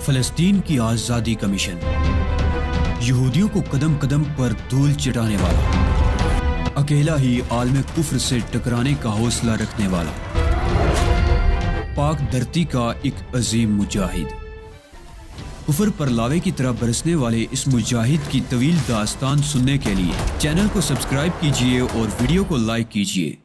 फ़लस्तीन की आज़ादी का मिशन, यहूदियों को कदम कदम पर धूल चटाने वाला, अकेला ही आलम कुफ्र से टकराने का हौसला रखने वाला, पाक धरती का एक अजीम मुजाहिद। कुफ्र पर लावे की तरह बरसने वाले इस मुजाहिद की तवील दास्तान सुनने के लिए चैनल को सब्सक्राइब कीजिए और वीडियो को लाइक कीजिए।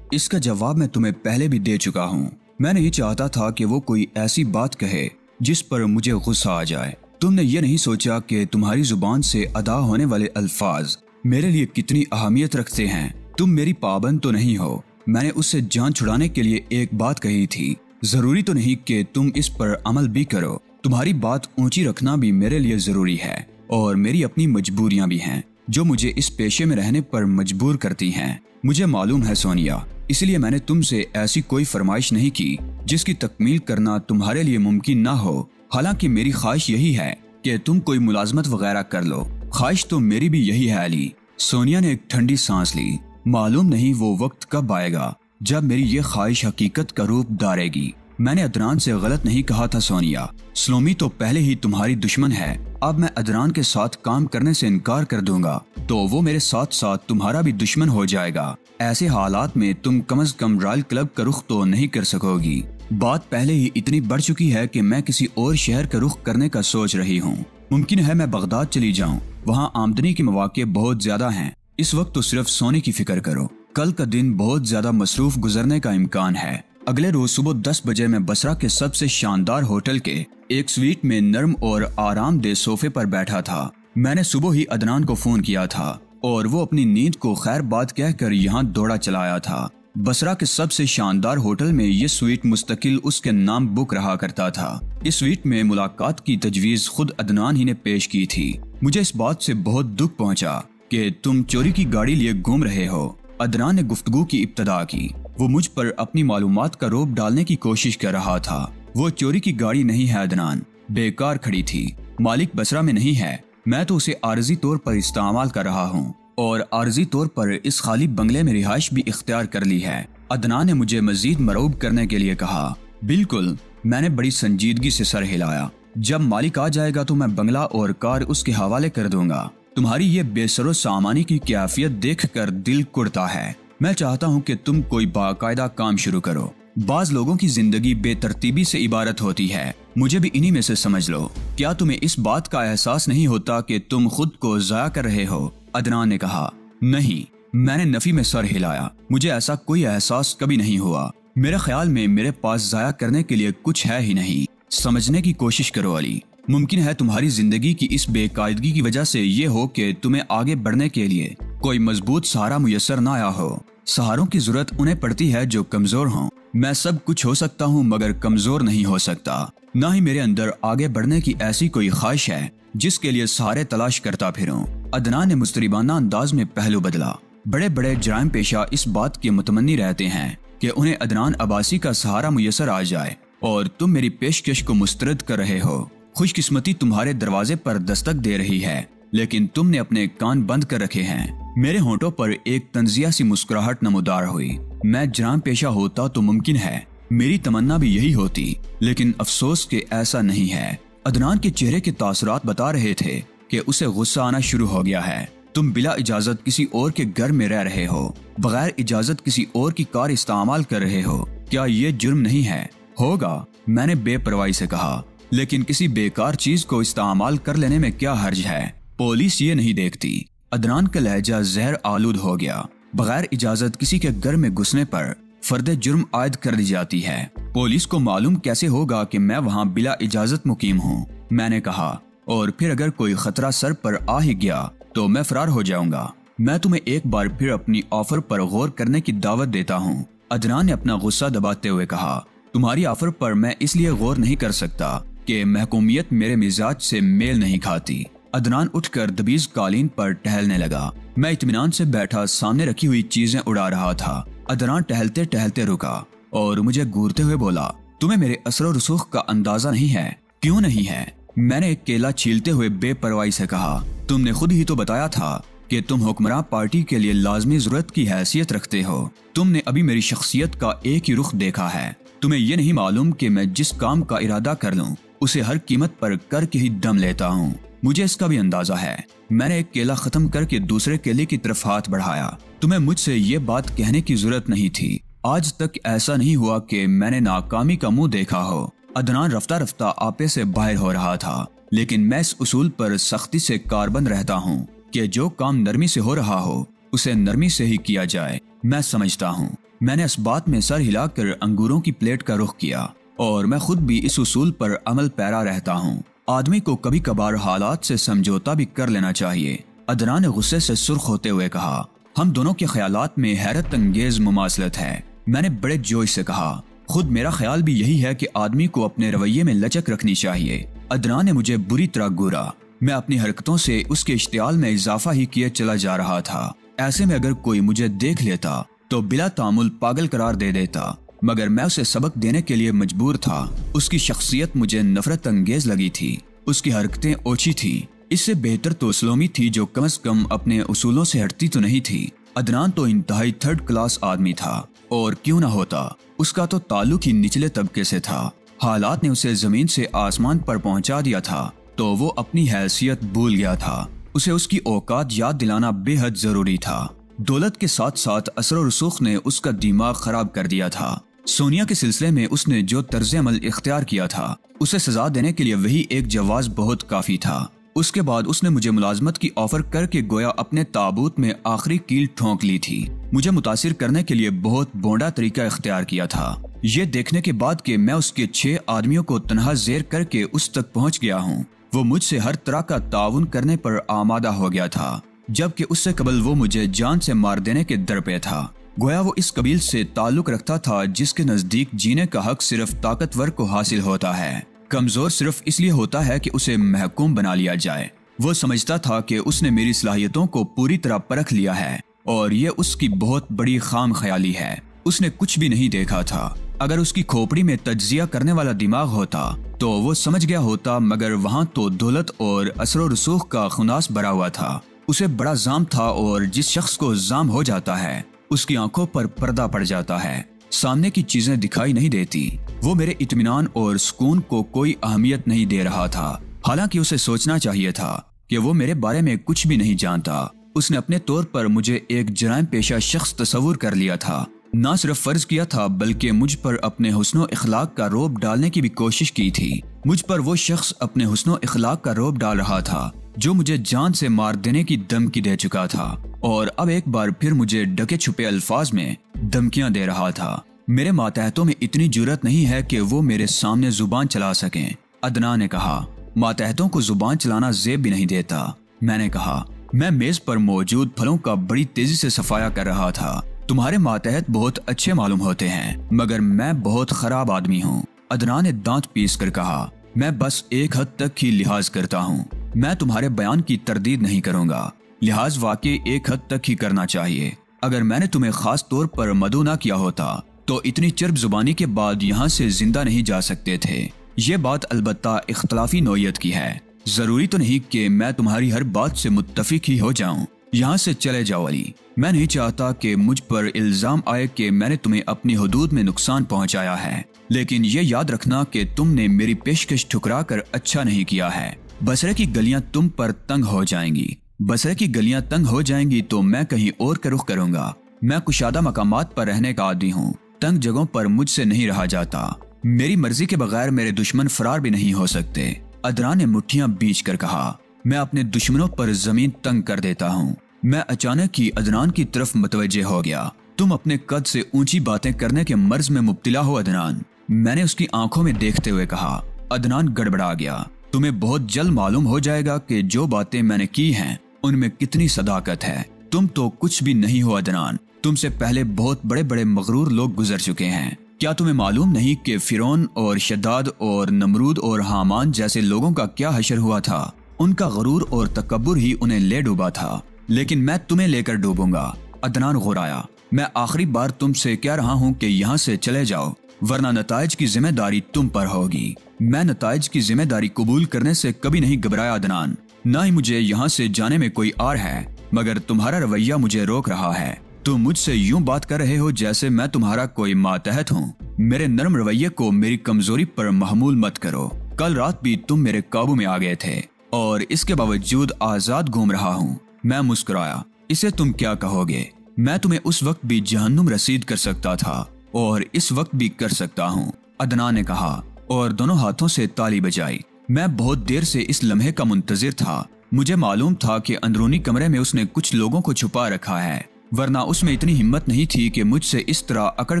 इसका जवाब मैं तुम्हें पहले भी दे चुका हूँ। मैं नहीं चाहता था कि वो कोई ऐसी बात कहे जिस पर मुझे गुस्सा आ जाए। तुमने ये नहीं सोचा कि तुम्हारी जुबान से अदा होने वाले अल्फाज मेरे लिए कितनी अहमियत रखते हैं। तुम मेरी पाबंद तो नहीं हो। मैंने उससे जान छुड़ाने के लिए एक बात कही थी। जरूरी तो नहीं कि तुम इस पर अमल भी करो। तुम्हारी बात ऊंची रखना भी मेरे लिए जरूरी है और मेरी अपनी मजबूरियां भी हैं जो मुझे इस पेशे में रहने पर मजबूर करती हैं। मुझे मालूम है सोनिया, इसलिए मैंने तुमसे ऐसी कोई फरमाइश नहीं की जिसकी तकमील करना तुम्हारे लिए मुमकिन ना हो। हालांकि मेरी ख्वाहिश यही है कि तुम कोई मुलाजमत वगैरह कर लो। ख्वाहिश तो मेरी भी यही है अली। सोनिया ने एक ठंडी सांस ली। मालूम नहीं वो वक्त कब आएगा जब मेरी ये ख्वाहिश हकीकत का रूप धारेगी। मैंने अदनान से गलत नहीं कहा था सोनिया। सलोमी तो पहले ही तुम्हारी दुश्मन है। अब मैं अदनान के साथ काम करने से इनकार कर दूंगा तो वो मेरे साथ साथ तुम्हारा भी दुश्मन हो जाएगा। ऐसे हालात में तुम कम से कम रॉयल क्लब का रुख तो नहीं कर सकोगी। बात पहले ही इतनी बढ़ चुकी है कि मैं किसी और शहर का रुख करने का सोच रही हूँ। मुमकिन है मैं बगदाद चली जाऊँ। वहाँ आमदनी के मौके बहुत ज्यादा हैं। इस वक्त तो सिर्फ सोने की फिक्र करो। कल का दिन बहुत ज्यादा मसरूफ गुजरने का इम्कान है। अगले रोज सुबह 10 बजे मैं बसरा के सबसे शानदार होटल के एक स्वीट में नर्म और आरामदेह सोफे पर बैठा था। मैंने सुबह ही अदनान को फोन किया था और वो अपनी नींद को खैर बात कहकर यहाँ दौड़ा चलाया था। बसरा के सबसे शानदार होटल में ये स्वीट मुस्तकिल उसके नाम बुक रहा करता था। इस स्वीट में मुलाकात की तजवीज खुद अदनान ही ने पेश की थी। मुझे इस बात से बहुत दुख पहुँचा कि तुम चोरी की गाड़ी लिए घूम रहे हो। अदनान ने गुफ्तगू की इब्तदा की। वो मुझ पर अपनी मालूमात का रोब डालने की कोशिश कर रहा था। वो चोरी की गाड़ी नहीं है अदनान, बेकार खड़ी थी। मालिक बसरा में नहीं है। मैं तो उसे आर्जी तौर पर इस्तेमाल कर रहा हूँ और आर्जी तौर पर इस खाली बंगले में रिहाइश भी इख्तियार कर ली है। अदनान ने मुझे मजीद मरूब करने के लिए कहा। बिल्कुल, मैंने बड़ी संजीदगी से सर हिलाया। जब मालिक आ जाएगा तो मैं बंगला और कार उसके हवाले कर दूंगा। तुम्हारी ये बेसरो सामानी की कैफियत देखकर दिल कुड़ता है। मैं चाहता हूँ कि तुम कोई बाकायदा काम शुरू करो। बाज लोगों की जिंदगी बेतरतीबी से इबारत होती है। मुझे भी इन्हीं में से समझ लो। क्या तुम्हें इस बात का एहसास नहीं होता कि तुम खुद को जाया कर रहे हो? अदनान ने कहा। नहीं, मैंने नफी में सर हिलाया। मुझे ऐसा कोई एहसास कभी नहीं हुआ। मेरे ख्याल में मेरे पास जाया करने के लिए कुछ है ही नहीं। समझने की कोशिश करो अली। मुमकिन है तुम्हारी जिंदगी की इस बेकायदगी की वजह से ये हो कि तुम्हें आगे बढ़ने के लिए कोई मजबूत सहारा मुयस्सर न आया हो। सहारों की जरूरत उन्हें पड़ती है जो कमजोर हों। मैं सब कुछ हो सकता हूँ मगर कमजोर नहीं हो सकता। न ही मेरे अंदर आगे बढ़ने की ऐसी कोई ख्वाहिश है जिसके लिए सहारे तलाश करता फिरूं। अदनान ने मुस्तरिबाना अंदाज में पहलू बदला। बड़े बड़े जराइम पेशा इस बात के मुतमन्नी रहते हैं कि उन्हें अदनान अब्बासी का सहारा मुयस्सर आ जाए और तुम मेरी पेशकश को मुस्तरद कर रहे हो। खुशकिस्मती तुम्हारे दरवाजे पर दस्तक दे रही है लेकिन तुमने अपने कान बंद कर रखे हैं। मेरे होंठों पर एक तंजिया सी मुस्कुराहट नमूदार हुई। मैं जराम पेशा होता तो मुमकिन है मेरी तमन्ना भी यही होती, लेकिन अफसोस के ऐसा नहीं है। अदनान के चेहरे के तासुरात बता रहे थे कि उसे गुस्सा आना शुरू हो गया है। तुम बिला इजाजत किसी और के घर में रह रहे हो, बगैर इजाजत किसी और की कार इस्तेमाल कर रहे हो। क्या ये जुर्म नहीं है? होगा, मैंने बेपरवाही से कहा। लेकिन किसी बेकार चीज को इस्तेमाल कर लेने में क्या हर्ज है? पुलिस ये नहीं देखती। अदनान का लहजा जहर आलूद हो गया। बगैर इजाजत किसी के घर में घुसने पर फर्दे जुर्म आयद कर दी जाती है। पुलिस को मालूम कैसे होगा कि मैं वहाँ बिला इजाजत मुकीम हूँ? मैंने कहा। और फिर अगर कोई खतरा सर पर आ ही गया तो मैं फरार हो जाऊंगा। मैं तुम्हें एक बार फिर अपनी ऑफर पर गौर करने की दावत देता हूँ। अदनान ने अपना गुस्सा दबाते हुए कहा। तुम्हारी ऑफर पर मैं इसलिए गौर नहीं कर सकता कि महकूमियत मेरे मिजाज से मेल नहीं खाती। अदनान उठकर दबीज कालीन पर टहलने लगा। मैं इत्मीनान से बैठा सामने रखी हुई चीजें उड़ा रहा था। अदनान टहलते टहलते रुका और मुझे घूरते हुए बोला, तुम्हें मेरे असर और रसूख का अंदाजा नहीं है? क्यों नहीं है? मैंने एक केला छीलते हुए बेपरवाही से कहा। तुमने खुद ही तो बताया था कि तुम हुक्मरान पार्टी के लिए लाजमी जरूरत की हैसियत रखते हो। तुमने अभी मेरी शख्सियत का एक ही रुख देखा है। तुम्हें ये नहीं मालूम कि मैं जिस काम का इरादा कर लूं उसे हर कीमत पर करके ही दम लेता हूँ। मुझे इसका भी अंदाजा है। मैंने एक केला खत्म करके दूसरे केले की तरफ हाथ बढ़ाया। तुम्हें मुझसे ये बात कहने की जरूरत नहीं थी। आज तक ऐसा नहीं हुआ कि मैंने नाकामी का मुंह देखा हो। अदनान रफ्ता रफ्ता आपे से बाहर हो रहा था, लेकिन मैं इस उसूल पर सख्ती से कारबंद रहता हूँ कि जो काम नरमी से हो रहा हो उसे नरमी से ही किया जाए। मैं समझता हूँ। मैंने इस बात में सर हिलाकर अंगूरों की प्लेट का रुख किया और मैं खुद भी इस उसूल पर अमल पैरा रहता हूँ। आदमी को कभी कभार हालात से समझौता भी कर लेना चाहिए। अदनान ने गुस्से से सुर्ख होते हुए कहा, हम दोनों के ख्यालात में हैरत अंगेज मुमासलत है। मैंने बड़े जोश से कहा, खुद मेरा ख्याल भी यही है कि आदमी को अपने रवैये में लचक रखनी चाहिए। अदनान ने मुझे बुरी तरह घूरा। मैं अपनी हरकतों से उसके इश्तियाल में इजाफा ही किए चला जा रहा था। ऐसे में अगर कोई मुझे देख लेता तो बिला तामुल पागल करार दे देता, मगर मैं उसे सबक देने के लिए मजबूर था। उसकी शख्सियत मुझे नफरत अंगेज लगी थी। उसकी हरकतें ओछी थी। इससे बेहतर तो सलोमी थी जो कम से कम अपने उसूलों से हटती तो नहीं थी। अदनान तो इंतहाई थर्ड क्लास आदमी था, और क्यों ना होता, उसका तो ताल्लुक ही निचले तबके से था। हालात ने उसे जमीन से आसमान पर पहुंचा दिया था, तो वो अपनी हैसियत भूल गया था। उसे उसकी औकात याद दिलाना बेहद जरूरी था। दौलत के साथ साथ असर और रसूख ने उसका दिमाग खराब कर दिया था। सोनिया के सिलसिले में उसने जो तर्ज अमल इख्तियार किया था, उसे सजा देने के लिए वही एक जवाब बहुत काफी था। उसके बाद उसने मुझे मुलाजमत की ऑफर करके गोया अपने ताबूत में आखिरी कील ठोंक ली थी। मुझे मुतासिर करने के लिए बहुत बोंडा तरीका इख्तियार किया था, ये देखने के बाद कि मैं उसके 6 आदमियों को तनहा जेर करके उस तक पहुंच गया हूँ। वो मुझसे हर तरह का ताउन करने पर आमादा हो गया था, जबकि उससे कबल वो मुझे जान से मार देने के दर पे था। गोया वो इस कबील से ताल्लुक रखता था जिसके नजदीक जीने का हक सिर्फ ताकतवर को हासिल होता है, कमजोर सिर्फ इसलिए होता है कि उसे महकूम बना लिया जाए। वो समझता था कि उसने मेरी सलाहियतों को पूरी तरह परख लिया है और ये उसकी बहुत बड़ी खाम ख्याली है। उसने कुछ भी नहीं देखा था। अगर उसकी खोपड़ी में तज्जिया करने वाला दिमाग होता तो वो समझ गया होता, मगर वहाँ तो दौलत और असर व रसूख का खुनास भरा हुआ था। उसे बड़ा जाम था, और जिस शख्स को जाम हो जाता है उसकी आंखों पर पर्दा पड़ जाता है, सामने की चीजें दिखाई नहीं देती। वो मेरे इत्मीनान और सुकून को कोई अहमियत नहीं दे रहा था। हालांकि उसे सोचना चाहिए था कि वो मेरे बारे में कुछ भी नहीं जानता। उसने अपने तौर पर मुझे एक जराइम पेशा शख्स तस्वुर कर लिया था। न सिर्फ फर्ज किया था बल्कि मुझ पर अपने हुस्नो इखलाक का रोब डालने की भी कोशिश की थी। मुझ पर वो शख्स अपने हुस्नो इखलाक का रोब डाल रहा था जो मुझे जान से मार देने की धमकी दे चुका था, और अब एक बार फिर मुझे ढके छुपे अल्फाज में धमकियां दे रहा था। मेरे मातहतों में इतनी जुर्रत नहीं है कि वो मेरे सामने जुबान चला सकें। अदनान ने कहा, मातहतों को जुबान चलाना जेब भी नहीं देता। मैंने कहा, मैं मेज पर मौजूद फलों का बड़ी तेजी से सफाया कर रहा था। तुम्हारे मातहत बहुत अच्छे मालूम होते हैं, मगर मैं बहुत खराब आदमी हूँ। अदनान ने दांत पीस कर कहा, मैं बस एक हद तक ही लिहाज करता हूँ। मैं तुम्हारे बयान की तरदीद नहीं करूँगा। लिहाज वाकई एक हद तक ही करना चाहिए। अगर मैंने तुम्हें खास तौर पर मदऊ ना किया होता तो इतनी चर्ब जुबानी के बाद यहाँ से जिंदा नहीं जा सकते थे। ये बात अलबत्ता इख्तलाफी नौयत की है। जरूरी तो नहीं कि मैं तुम्हारी हर बात से मुत्तफिक ही हो जाऊं। यहाँ से चले जाओ अली। मैं नहीं चाहता कि मुझ पर इल्जाम आए कि मैंने तुम्हें अपनी हुदूद में नुकसान पहुँचाया है, लेकिन ये याद रखना कि तुमने मेरी पेशकश ठुकरा कर अच्छा नहीं किया है। बसरे की गलियां तुम पर तंग हो जाएंगी। बसरे की गलियां तंग हो जाएंगी तो मैं कहीं और का रुख करूंगा। मैं कुशादा मकामात पर रहने का आदी हूँ। तंग जगहों पर मुझसे नहीं रहा जाता। मेरी मर्जी के बगैर मेरे दुश्मन फरार भी नहीं हो सकते। अदनान ने मुट्ठियां बीच कर कहा, मैं अपने दुश्मनों पर जमीन तंग कर देता हूँ। मैं अचानक ही अदनान की तरफ मुतवज्जे हो गया। तुम अपने कद से ऊंची बातें करने के मर्ज में मुब्तिला हो अदनान, मैंने उसकी आंखों में देखते हुए कहा। अदनान गड़बड़ा गया। तुम्हें बहुत जल्द मालूम हो जाएगा कि जो बातें मैंने की हैं उनमें कितनी सदाकत है। तुम तो कुछ भी नहीं हो अदनान। तुमसे पहले बहुत बड़े बड़े मगरूर लोग गुजर चुके हैं। क्या तुम्हें मालूम नहीं कि फिरौन और शद्दाद और नमरूद और हामान जैसे लोगों का क्या हशर हुआ था? उनका गरूर और तकब्बुर ही उन्हें ले डूबा था, लेकिन मैं तुम्हें लेकर डूबूंगा। अदनान गुर्राया, मैं आखिरी बार तुमसे कह रहा हूँ कि यहाँ से चले जाओ, वरना नताइज की जिम्मेदारी तुम पर होगी। मैं नताइज की जिम्मेदारी कबूल करने से कभी नहीं घबराया अदनान, न ही मुझे यहाँ से जाने में कोई आर है। मगर तुम्हारा रवैया मुझे रोक रहा है। तुम मुझसे यूं बात कर रहे हो जैसे मैं तुम्हारा कोई मातहत हूँ। मेरे नरम रवैये को मेरी कमजोरी पर महमूल मत करो। कल रात भी तुम मेरे काबू में आ गए थे और इसके बावजूद आजाद घूम रहा हूँ। मैं मुस्कुराया। इसे तुम क्या कहोगे? मैं तुम्हें उस वक्त भी जहन्नुम रसीद कर सकता था और इस वक्त भी कर सकता हूँ, अदनान ने कहा और दोनों हाथों से ताली बजाई। मैं बहुत देर से इस लम्हे का मुंतजिर था। मुझे मालूम था कि अंदरूनी कमरे में उसने कुछ लोगों को छुपा रखा है, वरना उसमें इतनी हिम्मत नहीं थी कि मुझसे इस तरह अकड़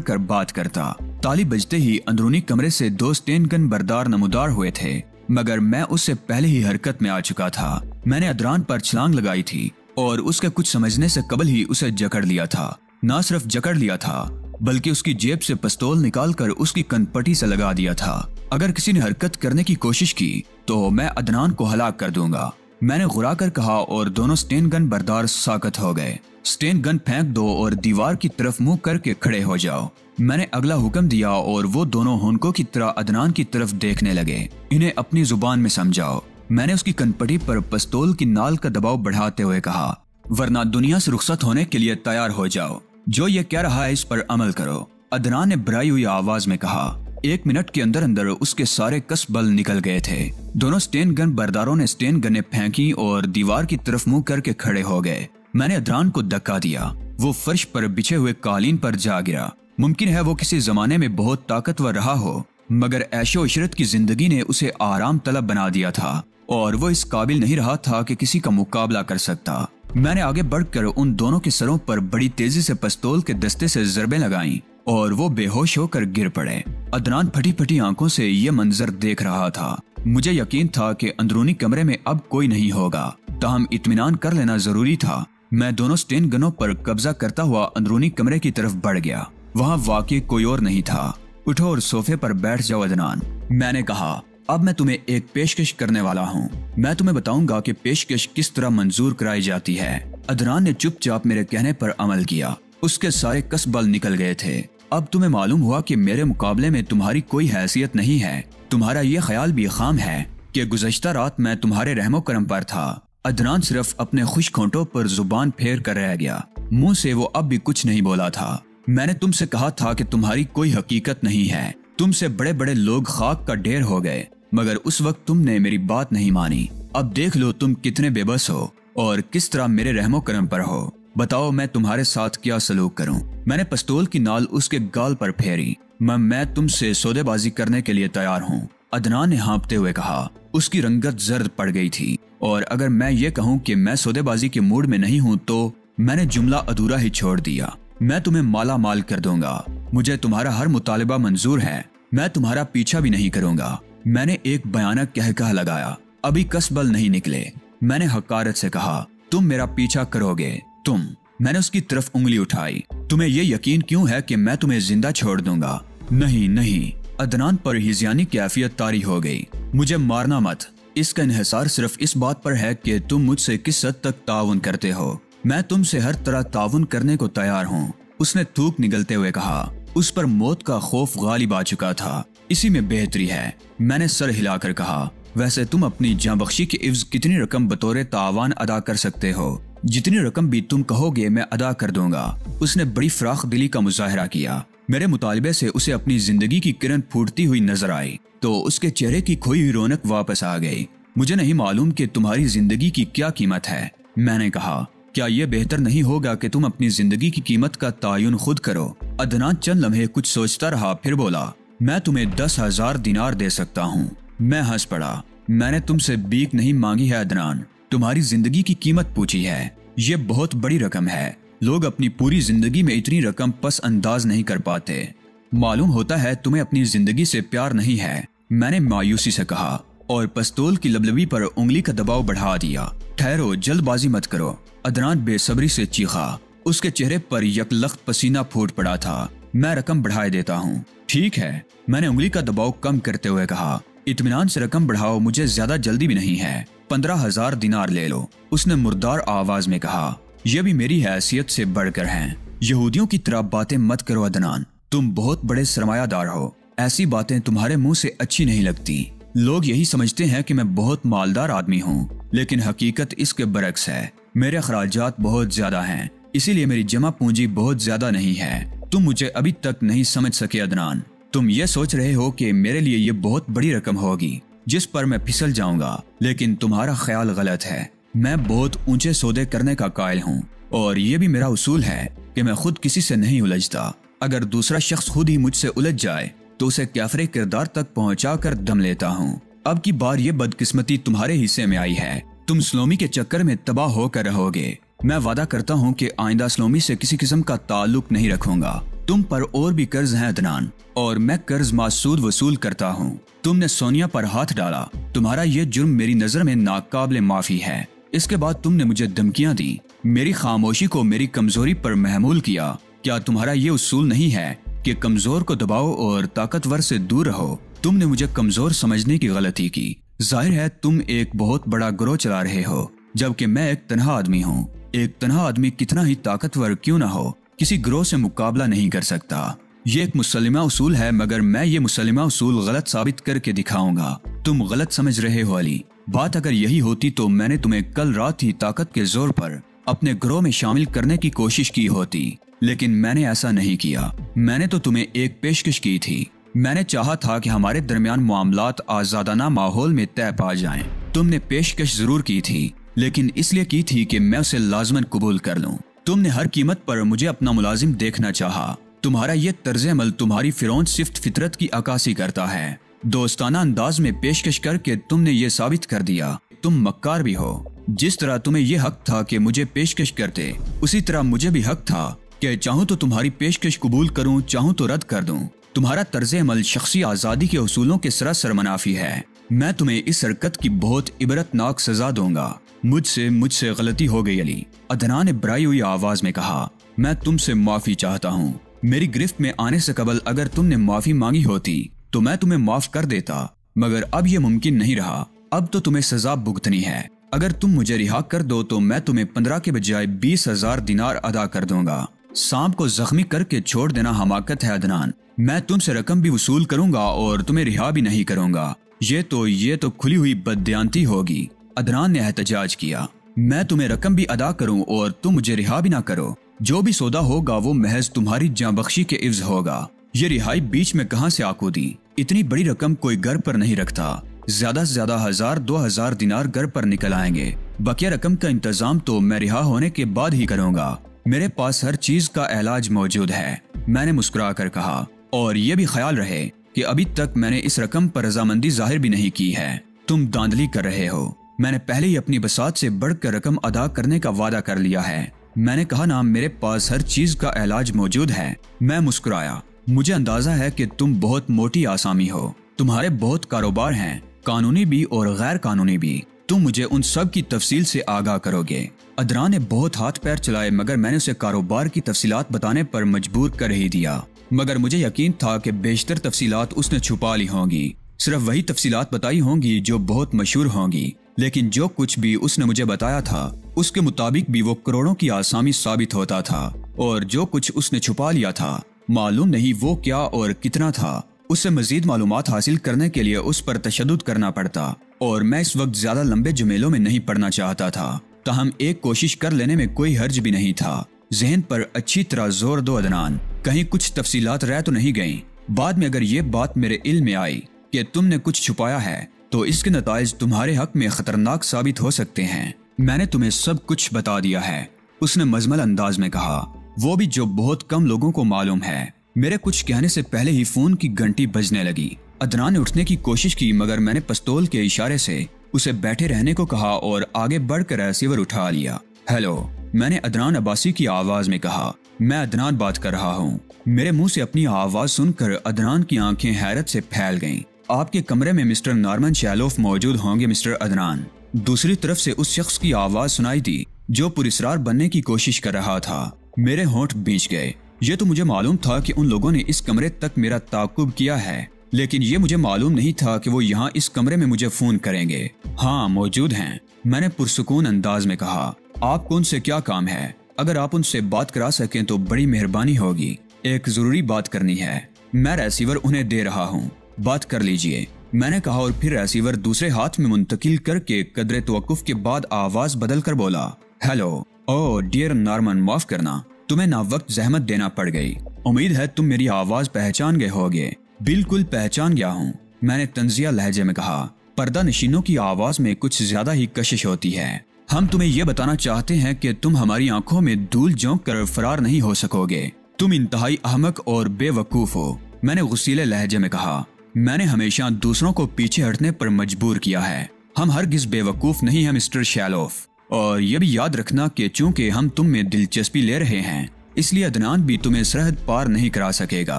कर बात करता। ताली बजते ही अंदरूनी कमरे से 2 स्टेन गन बरदार नमूदार हुए थे, मगर मैं उससे पहले ही हरकत में आ चुका था। मैंने अदनान पर छलांग लगाई थी और उसके कुछ समझने से कबल ही उसे जकड़ लिया था। न सिर्फ जकड़ लिया था बल्कि उसकी जेब से पिस्तौल निकालकर उसकी कनपटी से लगा दिया था। अगर किसी ने हरकत करने की कोशिश की तो मैं अदनान को हलाक कर दूंगा, मैंने घुरा कर कहा और दोनों स्टेन गन बरदार साकत हो गए। स्टेन गन फेंक दो और दीवार की तरफ मुंह करके खड़े हो जाओ। मैंने अगला हुक्म दिया और वो दोनों हुनकों की तरह अदनान की तरफ देखने लगे। इन्हें अपनी जुबान में समझाओ। मैंने उसकी कनपटी पर पिस्तौल की नाल का दबाव बढ़ाते हुए कहा, वरना दुनिया से रुखसत होने के लिए तैयार हो जाओ। जो ये कह रहा है इस पर अमल करो। अदनान ने भराई हुई आवाज में कहा। 1 मिनट के अंदर अंदर उसके सारे कसबल निकल गए थे। दोनों स्टेन गन बरदारों ने स्टेन गनें फेंकी और दीवार की तरफ मुंह करके खड़े हो गए। मैंने अदनान को धक्का दिया। वो फर्श पर बिछे हुए कालीन पर जा गिरा। मुमकिन है वो किसी जमाने में बहुत ताकतवर रहा हो, मगर ऐशो इशरत की जिंदगी ने उसे आराम तलब बना दिया था और वो इस काबिल नहीं रहा था कि किसी का मुकाबला कर सकता। मैंने आगे बढ़कर उन दोनों के सरों पर बड़ी तेजी से पिस्तौल के दस्ते से ज़रबें लगाईं और वो बेहोश होकर गिर पड़े। अदनान फटी फटी आंखों से ये मंजर देख रहा था। मुझे यकीन था कि अंदरूनी कमरे में अब कोई नहीं होगा, ताहम इत्मीनान कर लेना जरूरी था। मैं दोनों स्टेन गनों पर कब्जा करता हुआ अंदरूनी कमरे की तरफ बढ़ गया। वहाँ वाकई कोई और नहीं था। उठो और सोफे पर बैठ जाओ अदनान, मैंने कहा। अब मैं तुम्हें एक पेशकश करने वाला हूँ। मैं तुम्हें बताऊंगा कि पेशकश किस तरह मंजूर कराई जाती है। अदनान ने चुपचाप मेरे कहने पर अमल किया। उसके सारे कसबल निकल गए थे। अब तुम्हें मालूम हुआ कि मेरे मुकाबले में तुम्हारी कोई हैसियत नहीं है। तुम्हारा ये ख्याल भी खाम है कि गुज़श्ता रात मैं तुम्हारे रहमो करम पर था। अदनान सिर्फ अपने खुश होंठों पर जुबान फेर कर रह गया। मुंह से वो अब भी कुछ नहीं बोला था। मैंने तुमसे कहा था कि तुम्हारी कोई हकीकत नहीं है। तुमसे बड़े बड़े लोग खाक का ढेर हो गए, मगर उस वक्त तुमने मेरी बात नहीं मानी। अब देख लो तुम कितने बेबस हो और किस तरह मेरे रहमो करम पर हो। बताओ मैं तुम्हारे साथ क्या सलूक करूं? मैंने पिस्तौल की नाल उसके गाल पर फेरी। मैं तुमसे सौदेबाजी करने के लिए तैयार हूं, अदनान ने हाँफते हुए कहा। उसकी रंगत जर्द पड़ गई थी और अगर मैं ये कहूं कि मैं सौदेबाजी के मूड में नहीं हूं तो मैंने जुमला अधूरा ही छोड़ दिया। मैं तुम्हें माला माल कर दूंगा। मुझे तुम्हारा हर मुतालिबा मंजूर है। मैं तुम्हारा पीछा भी नहीं करूंगा। मैंने एक भयानक कहकहा लगाया। अभी कसबल नहीं निकले। मैंने हकारत से कहा, तुम मेरा पीछा करोगे? तुम? मैंने उसकी तरफ उंगली उठाई। तुम्हें ये यकीन क्यों है कि मैं तुम्हें जिंदा छोड़ दूंगा? नहीं नहीं। अदनान पर हिज़यानी कैफियत तारी हो गई। मुझे मारना मत। इसका इन्हिसार सिर्फ इस बात पर है कि तुम मुझसे किस हद तक ताउन करते हो। मैं तुमसे हर तरह ताउन करने को तैयार हूँ, उसने थूक निगलते हुए कहा। उस पर मौत का खौफ गालिब आ चुका था। इसी में बेहतरी है, मैंने सर हिलाकर कहा। वैसे तुम अपनी जांबख्शी के इव्ज कितनी रकम बतौर तावान अदा कर सकते हो? जितनी रकम भी तुम कहोगे मैं अदा कर दूंगा। उसने बड़ी फराख दिली का मुजाहरा किया। मेरे मुतालिबे से उसे अपनी जिंदगी की किरण फूटती हुई नजर आई तो उसके चेहरे की खोई हुई रौनक वापस आ गई। मुझे नहीं मालूम कि तुम्हारी जिंदगी की क्या कीमत है, मैंने कहा। क्या यह बेहतर नहीं होगा कि तुम अपनी जिंदगी की कीमत का तायुन खुद करो? अदनान चंद लम्हे कुछ सोचता रहा, फिर बोला, मैं तुम्हें 10,000 दिनार दे सकता हूँ। मैं हंस पड़ा। मैंने तुमसे भीख नहीं मांगी है अदनान, तुम्हारी जिंदगी की कीमत पूछी है। ये बहुत बड़ी रकम है। लोग अपनी पूरी जिंदगी में इतनी रकम पस अंदाज नहीं कर पाते। मालूम होता है तुम्हें अपनी जिंदगी से प्यार नहीं है, मैंने मायूसी से कहा और पिस्तौल की लबलबी पर उंगली का दबाव बढ़ा दिया। ठहरो, जल्दबाजी मत करो, अदनान बेसब्री से चीखा। उसके चेहरे पर यकलख्त पसीना फूट पड़ा था। मैं रकम बढ़ाए देता हूँ। ठीक है, मैंने उंगली का दबाव कम करते हुए कहा। इत्मीनान से रकम बढ़ाओ, मुझे ज्यादा जल्दी भी नहीं है। 15,000 दिनार ले लो, उसने मुर्दार आवाज में कहा। यह भी मेरी हैसियत से बढ़कर हैं। यहूदियों की तरह बातें मत करो अदनान, तुम बहुत बड़े सरमायादार हो। ऐसी बातें तुम्हारे मुंह से अच्छी नहीं लगती। लोग यही समझते हैं कि मैं बहुत मालदार आदमी हूँ, लेकिन हकीकत इसके बरक्स है। मेरे अखराजात बहुत ज्यादा हैं, इसीलिए मेरी जमा पूंजी बहुत ज्यादा नहीं है। तुम मुझे अभी तक नहीं समझ सके अदनान। तुम ये सोच रहे हो कि मेरे लिए ये बहुत बड़ी रकम होगी जिस पर मैं फिसल जाऊंगा, लेकिन तुम्हारा ख्याल गलत है। मैं बहुत ऊंचे सौदे करने का कायल हूँ और ये भी मेरा उसूल है कि मैं खुद किसी से नहीं उलझता। अगर दूसरा शख्स खुद ही मुझसे उलझ जाए तो उसे काफिर किरदार तक पहुंचा कर दम लेता हूँ। अब की बार ये बदकिस्मती तुम्हारे हिस्से में आई है। तुम स्लोमी के चक्कर में तबाह होकर रहोगे। मैं वादा करता हूँ कि आइंदा स्लोमी से किसी किस्म का ताल्लुक नहीं रखूंगा। तुम पर और भी कर्ज है अदनान, और मैं कर्ज मासूद वसूल करता हूँ। तुमने सोनिया पर हाथ डाला। तुम्हारा ये जुर्म मेरी नजर में नाकाबिले माफी है। इसके बाद तुमने मुझे धमकियां दी, मेरी खामोशी को मेरी कमजोरी पर महमूल किया। क्या तुम्हारा ये उसूल नहीं है कि कमजोर को दबाओ और ताकतवर से दूर रहो? तुमने मुझे कमजोर समझने की गलती की। जाहिर है तुम एक बहुत बड़ा गिरोह चला रहे हो, जबकि मैं एक तन्हा आदमी हूँ। एक तन्हा आदमी कितना ही ताकतवर क्यों ना हो, किसी गिरोह से मुकाबला नहीं कर सकता। ये एक मुसल्लिमा उसूल है, मगर मैं ये मुसल्लिमा उसूल गलत साबित करके दिखाऊंगा। तुम गलत समझ रहे हो अली। बात अगर यही होती तो मैंने तुम्हें कल रात ही ताकत के जोर पर अपने गिरोह में शामिल करने की कोशिश की होती, लेकिन मैंने ऐसा नहीं किया। मैंने तो तुम्हें एक पेशकश की थी। मैंने चाहा था कि हमारे दरमियान मामलात आजादाना माहौल में तय पा जाएं। तुमने पेशकश जरूर की थी, लेकिन इसलिए की थी कि मैं उसे लाजमन कबूल कर लूं। तुमने हर कीमत पर मुझे अपना मुलाजिम देखना चाहा। तुम्हारा ये तर्ज अमल तुम्हारी फिरौन सिफ्त फितरत की अक्कासी करता है। दोस्ताना अंदाज में पेशकश करके तुमने ये साबित कर दिया तुम मक्कार भी हो। जिस तरह तुम्हें ये हक था कि मुझे पेशकश करते, उसी तरह मुझे भी हक था कि चाहूं तो तुम्हारी पेशकश कबूल करूं, चाहूं तो रद्द कर दूं। तुम्हारा तर्ज अमल शख्सी आजादी के उसूलों के सरासर मुनाफी है। मैं तुम्हें इस हरकत की बहुत इबरतनाक सजा दूंगा। मुझसे गलती हो गई अली, अदनान ने बराई हुई आवाज में कहा। मैं तुमसे माफी चाहता हूँ। मेरी गिरफ्त में आने से कबल अगर तुमने माफी मांगी होती तो मैं तुम्हें माफ कर देता, मगर अब यह मुमकिन नहीं रहा। अब तो तुम्हें सजा भुगतनी है। अगर तुम मुझे रिहा कर दो तो मैं तुम्हें 15 के बजाय 20,000 दिनार अदा कर दूंगा। सांप को जख्मी करके छोड़ देना हमाकत है अदनान। मैं तुमसे रकम भी वसूल करूंगा और तुम्हें रिहा भी नहीं करूंगा। ये तो खुली हुई बददियानती होगी। अदनान ने एहतजाज किया। मैं तुम्हें रकम भी अदा करूं और तुम मुझे रिहा भी ना करो। जो भी सौदा होगा वो महज तुम्हारी जान बख्शी के इव्ज होगा। ये रिहाई बीच में कहां से आकूदी? इतनी बड़ी रकम कोई घर पर नहीं रखता। ज्यादा से ज्यादा 1,000-2,000 दिनार घर पर निकल आएंगे। बकिया रकम का इंतजाम तो मैं रिहा होने के बाद ही करूंगा। मेरे पास हर चीज का इलाज मौजूद है, मैंने मुस्कुरा कर कहा। और ये भी ख्याल रहे कि अभी तक मैंने इस रकम पर रजामंदी जाहिर भी नहीं की है। तुम धांधली कर रहे हो। मैंने पहले ही अपनी बसात से बढ़कर रकम अदा करने का वादा कर लिया है। मैंने कहा ना, मेरे पास हर चीज का इलाज मौजूद है। मैं मुस्कुराया। मुझे अंदाजा है कि तुम बहुत मोटी आसामी हो। तुम्हारे बहुत कारोबार हैं, कानूनी भी और गैर कानूनी भी। तुम मुझे उन सब की तफसील से आगाह करोगे। अदनान ने बहुत हाथ पैर चलाए, मगर मैंने उसे कारोबार की तफसीलात बताने पर मजबूर कर ही दिया। मगर मुझे यकीन था कि बेशतर तफसीलात उसने छुपा ली होंगी। सिर्फ वही तफसीलात बताई होंगी जो बहुत मशहूर होंगी। लेकिन जो कुछ भी उसने मुझे बताया था उसके मुताबिक भी वो करोड़ों की आसामी साबित होता था। और जो कुछ उसने छुपा लिया था मालूम नहीं वो क्या और कितना था। उससे मजीद मालूमात हासिल करने के लिए उस पर तशद्दुद करना पड़ता, और मैं इस वक्त ज्यादा लंबे जुमेलों में नहीं पड़ना चाहता था। ताहम एक कोशिश कर लेने में कोई हर्ज भी नहीं था। जहन पर अच्छी तरह जोर दो अदनान, कहीं कुछ तफसीलात रह तो नहीं गई। बाद में अगर ये बात मेरे इल्म में आई कि तुमने कुछ छुपाया है तो इसके नताइज तुम्हारे हक में खतरनाक साबित हो सकते हैं। मैंने तुम्हें सब कुछ बता दिया है, उसने मजमल अंदाज में कहा। वो भी जो बहुत कम लोगों को मालूम है। मेरे कुछ कहने से पहले ही फोन की घंटी बजने लगी। अदनान ने उठने की कोशिश की, मगर मैंने पिस्तौल के इशारे से उसे बैठे रहने को कहा और आगे बढ़कर रिसीवर उठा लिया। हेलो, मैंने अदनान अब्बासी की आवाज में कहा। मैं अदनान बात कर रहा हूँ। मेरे मुंह से अपनी आवाज सुनकर अदनान की आंखें हैरत से फैल गईं। आपके कमरे में मिस्टर नॉर्मन शैलोफ मौजूद होंगे मिस्टर अदनान। दूसरी तरफ से उस शख्स की आवाज सुनाई दी जो पुरस्कार बनने की कोशिश कर रहा था। मेरे होंठ भींच गए। ये तो मुझे मालूम था कि उन लोगों ने इस कमरे तक मेरा ताक़ुब किया है, लेकिन ये मुझे मालूम नहीं था कि वो यहाँ इस कमरे में मुझे फोन करेंगे। हाँ, मौजूद हैं, मैंने पुरसुकून अंदाज में कहा। आपको उनसे क्या काम है? अगर आप उनसे बात करा सकें तो बड़ी मेहरबानी होगी। एक जरूरी बात करनी है। मैं रिसीवर उन्हें दे रहा हूँ, बात कर लीजिए, मैंने कहा। और फिर रिसीवर दूसरे हाथ में मुंतकिल करके कदरे तवक्कुफ के बाद आवाज बदल कर बोला, हेलो। ओह डियर नॉर्मन, माफ करना, तुम्हें ना वक्त जहमत देना पड़ गई। उम्मीद है तुम मेरी आवाज पहचान गए होगे। बिल्कुल पहचान गया हूँ, मैंने तंजिया लहजे में कहा। पर्दा नशीनों की आवाज में कुछ ज्यादा ही कशिश होती है। हम तुम्हें यह बताना चाहते हैं कि तुम हमारी आंखों में धूल झोंक कर फरार नहीं हो सकोगे। तुम इंतहाई अहमक और बेवकूफ हो, मैंने गुस्सीले लहजे में कहा। मैंने हमेशा दूसरों को पीछे हटने पर मजबूर किया है। हम हरगिज बेवकूफ नहीं हैं मिस्टर शैलोफ। और यह भी याद रखना कि चूंकि हम तुम में दिलचस्पी ले रहे हैं, इसलिए अदनान भी तुम्हें सरहद पार नहीं करा सकेगा।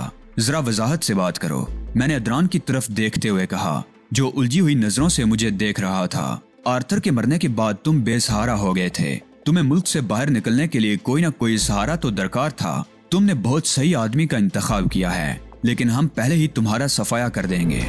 जरा वजाहत से बात करो, मैंने अदनान की तरफ देखते हुए कहा, जो उलझी हुई नजरों से मुझे देख रहा था। आर्थर के मरने के बाद तुम बेसहारा हो गए थे। तुम्हें मुल्क से बाहर निकलने के लिए कोई ना कोई सहारा तो दरकार था। तुमने बहुत सही आदमी का इंतखाब किया है, लेकिन हम पहले ही तुम्हारा सफाया कर देंगे।